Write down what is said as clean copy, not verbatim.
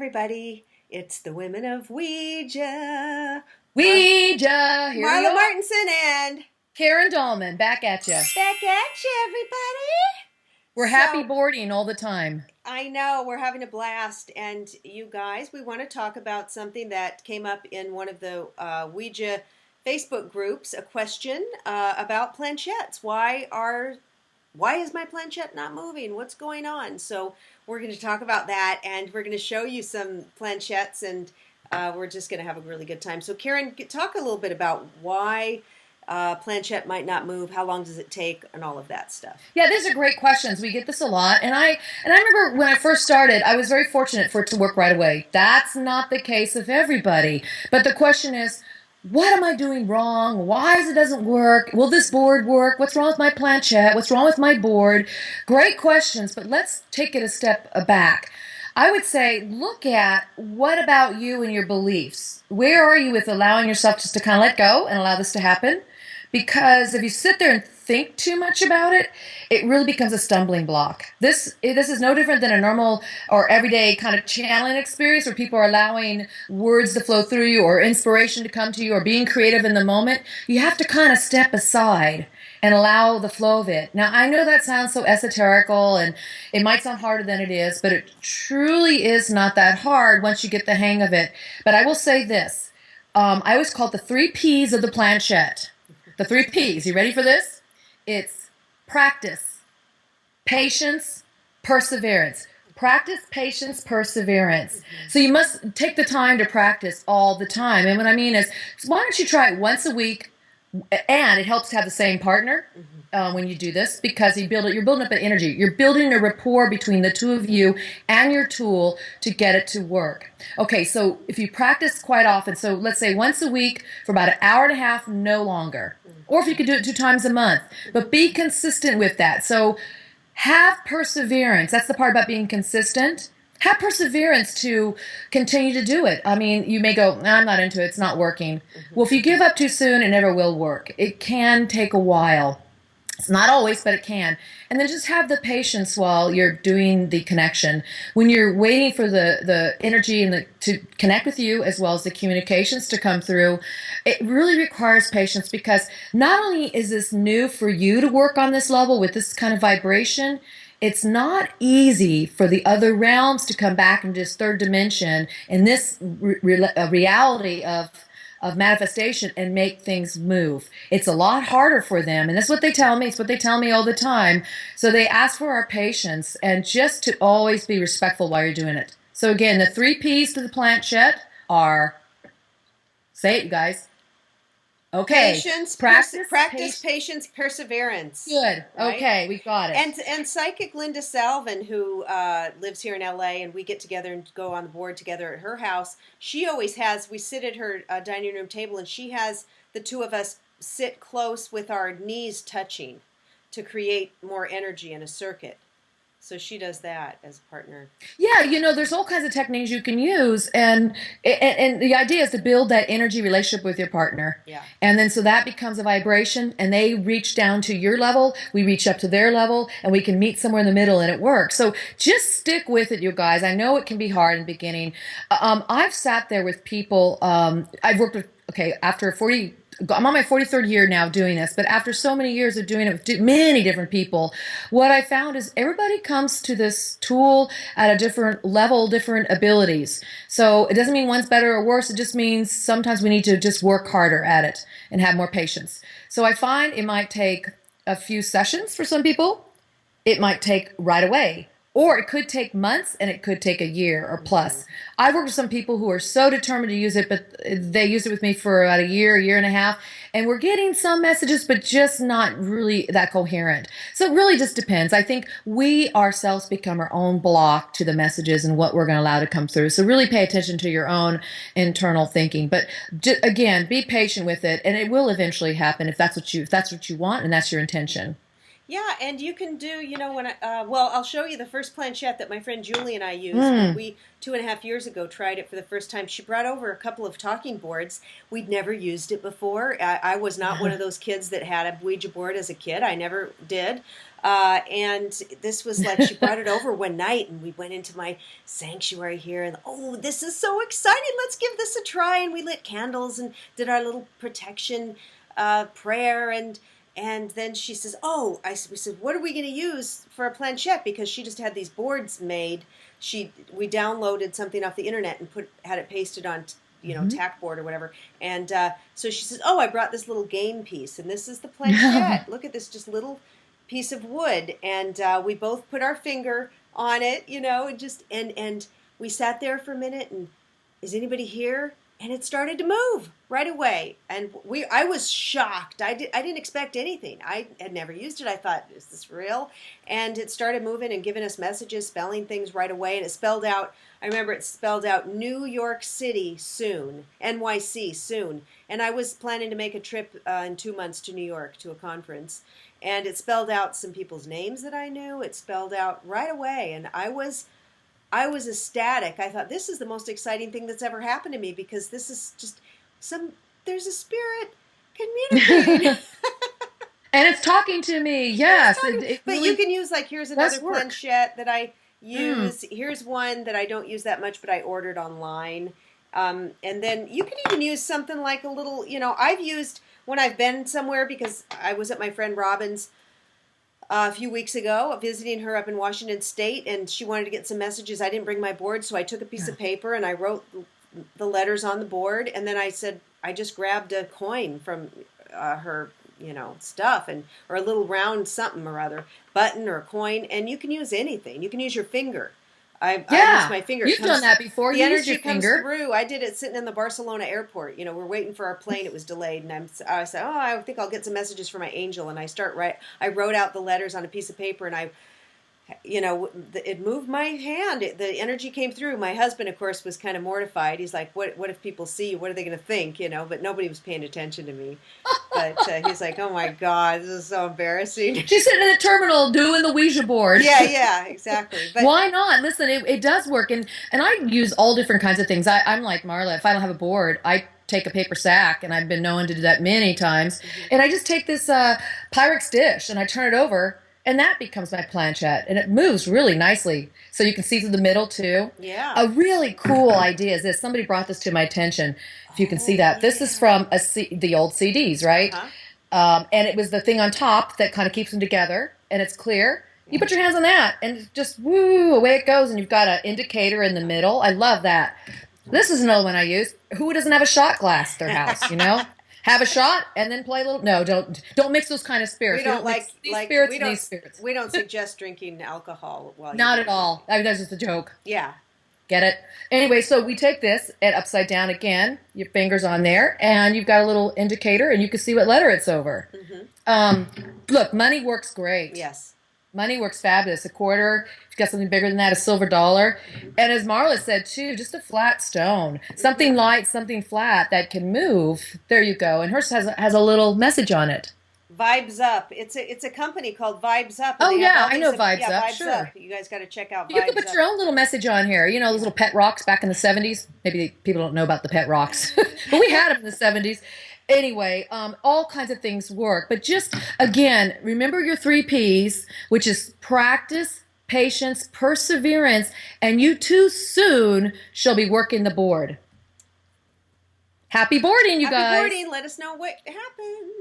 everybody. It's the women of Ouija. Ouija! Here we Marla are. Martenson and Karen Dahlman, back at you. back at you, everybody. We're happy boarding all the time. I know, we're having a blast. And you guys, we want to talk about something that came up in one of the Ouija Facebook groups, a question about planchettes. Why is my planchette not moving? What's going on? So we're going to talk about that, and we're going to show you some planchettes, and we're just going to have a really good time. So Karen, talk a little bit about why planchette might not move, how long does it take, and all of that stuff. Yeah, these are great questions. We get this a lot, and I remember when I first started, I was very fortunate for it to work right away. That's not the case of everybody, but the question is, what am I doing wrong? Why is it doesn't work? Will this board work? What's wrong with my planchette? What's wrong with my board? Great questions, but let's take it a step back. I would say look at what about you and your beliefs. Where are you with allowing yourself just to kind of let go and allow this to happen? Because if you sit there and think too much about it, it really becomes a stumbling block. This is no different than a normal or everyday kind of channeling experience where people are allowing words to flow through you or inspiration to come to you or being creative in the moment. You have to kind of step aside and allow the flow of it. Now, I know that sounds so esoterical and it might sound harder than it is, but it truly is not that hard once you get the hang of it. But I will say this. I always call it the 3 Ps of the planchette. The 3 Ps. You ready for this? It's practice, patience, perseverance. Practice, patience, perseverance. So you must take the time to practice all the time. And what I mean is, why don't you try it once a week? And it helps to have the same partner when you do this, because you're building up an energy. You're building a rapport between the two of you and your tool to get it to work. Okay, so if you practice quite often, so let's say once a week for about an hour and a half, no longer. Or if you could do it 2 times a month. But be consistent with that. So have perseverance. That's the part about being consistent. Have perseverance to continue to do it. I mean, you may go, nah, I'm not into it. It's not working. Well, if you give up too soon, it never will work. It can take a while. It's not always, but it can. And then just have the patience while you're doing the connection. When you're waiting for the energy and to connect with you, as well as the communications to come through, it really requires patience, because not only is this new for you to work on this level with this kind of vibration, it's not easy for the other realms to come back in this third dimension in this reality of manifestation and make things move. It's a lot harder for them, and that's what they tell me. It's what they tell me all the time. So they ask for our patience and just to always be respectful while you're doing it. So again, the 3 Ps to the planchette are, say it, you guys. Okay. Patience, practice, patience, perseverance. Good. Right? Okay, we got it. And psychic Linda Salvin, who lives here in LA, and we get together and go on the board together at her house. She always has. We sit at her dining room table, and she has the two of us sit close with our knees touching to create more energy in a circuit. So she does that as a partner. Yeah, there's all kinds of techniques you can use, and the idea is to build that energy relationship with your partner. Yeah. And then so that becomes a vibration, and they reach down to your level, we reach up to their level, and we can meet somewhere in the middle, and it works. So just stick with it, you guys. I know it can be hard in the beginning. I've sat there with people. I've worked with, after 40. I'm on my 43rd year now doing this, but after so many years of doing it with many different people, what I found is everybody comes to this tool at a different level, different abilities. So it doesn't mean one's better or worse. It just means sometimes we need to just work harder at it and have more patience. So I find it might take a few sessions for some people. It might take right away. Or it could take months, and it could take a year or plus. I've worked with some people who are so determined to use it, but they used it with me for about a year and a half, and we're getting some messages, but just not really that coherent. So it really just depends. I think we ourselves become our own block to the messages and what we're going to allow to come through. So really pay attention to your own internal thinking. But again, be patient with it, and it will eventually happen if that's what you want and that's your intention. Yeah, and you can do, when well, I'll show you the first planchette that my friend Julie and I used when Mm. we 2.5 years ago tried it for the first time. She brought over a couple of talking boards. We'd never used it before. I was not one of those kids that had a Ouija board as a kid. I never did. And this was like she brought it over one night, and we went into my sanctuary here, and oh, this is so exciting! Let's give this a try. And we lit candles and did our little protection prayer, and then she says, "Oh," we said, "What are we going to use for a planchette?" Because she just had these boards made. We downloaded something off the internet and had it pasted on, tack board or whatever. And so she says, "Oh, I brought this little game piece, and this is the planchette. Look at this, just little piece of wood." And we both put our finger on it, and we sat there for a minute. And is anybody here? And it started to move right away, and I was shocked. I didn't expect anything. I had never used it. I thought, is this real? And it started moving and giving us messages, spelling things right away, and it spelled out. I remember it spelled out New York City soon, NYC soon, and I was planning to make a trip in 2 months to New York to a conference, and it spelled out some people's names that I knew. It spelled out right away, and I was ecstatic. I thought, this is the most exciting thing that's ever happened to me, because this is just there's a spirit communicating. And it's talking to me. Yes. But really, you can use, like, here's another work. planchette that I use. Here's one that I don't use that much, but I ordered online. And then you can even use something like a little, I've used when I've been somewhere, because I was at my friend Robin's a few weeks ago, visiting her up in Washington State, and she wanted to get some messages. I didn't bring my board, so I took a piece of paper and I wrote the letters on the board, and then I said, I just grabbed a coin from her, stuff, or a little round something or other, button or a coin, and you can use anything. You can use your finger. I use my finger. You've done that before. The You energy your comes finger. through. I did it sitting in the Barcelona airport. We're waiting for our plane. It was delayed, and I said, "Oh, I think I'll get some messages for my angel." And I wrote out the letters on a piece of paper, and it moved my hand. The energy came through. My husband, of course, was kind of mortified. He's like, "What if people see you? What are they going to think?" But nobody was paying attention to me. But he's like, "Oh my God, this is so embarrassing." She's sitting in the terminal doing the Ouija board. Yeah, exactly. But why not? Listen, it does work, and I use all different kinds of things. I'm like Marla. If I don't have a board, I take a paper sack, and I've been known to do that many times. And I just take this Pyrex dish and I turn it over, and that becomes my planchette, and it moves really nicely, so you can see through the middle too. Yeah. A really cool idea is this. Somebody brought this to my attention. If you can see that, this is from the old CDs, right? And it was the thing on top that kind of keeps them together, and it's clear. You put your hands on that, and just woo, away it goes, and you've got an indicator in the middle. I love that. This is another one I use. Who doesn't have a shot glass at their house? Have a shot and then play a little. No, don't mix those kind of spirits. We don't mix these spirits and these spirits. We don't suggest drinking alcohol while you're Not at all. I mean, that's just a joke. Yeah. Get it? Anyway, so we take this and upside down again. Your fingers on there, and you've got a little indicator, and you can see what letter it's over. Look, money works great. Yes. Money works fabulous. A quarter, if you've got something bigger than that, a silver dollar. And as Marla said, too, just a flat stone. Something light, something flat that can move. There you go. And hers has a little message on it. Vibes Up. It's a company called Vibes Up. Oh, yeah, I know Vibes Up. Vibes Sure. Up. You guys got to check out Vibes You can put your own little message on here. Those little pet rocks back in the 70s. Maybe people don't know about the pet rocks. But we had them in the 70s. Anyway, all kinds of things work. But just, again, remember your 3 Ps, which is practice, patience, perseverance, and you too soon shall be working the board. Happy boarding, you guys. Happy boarding. Let us know what happened.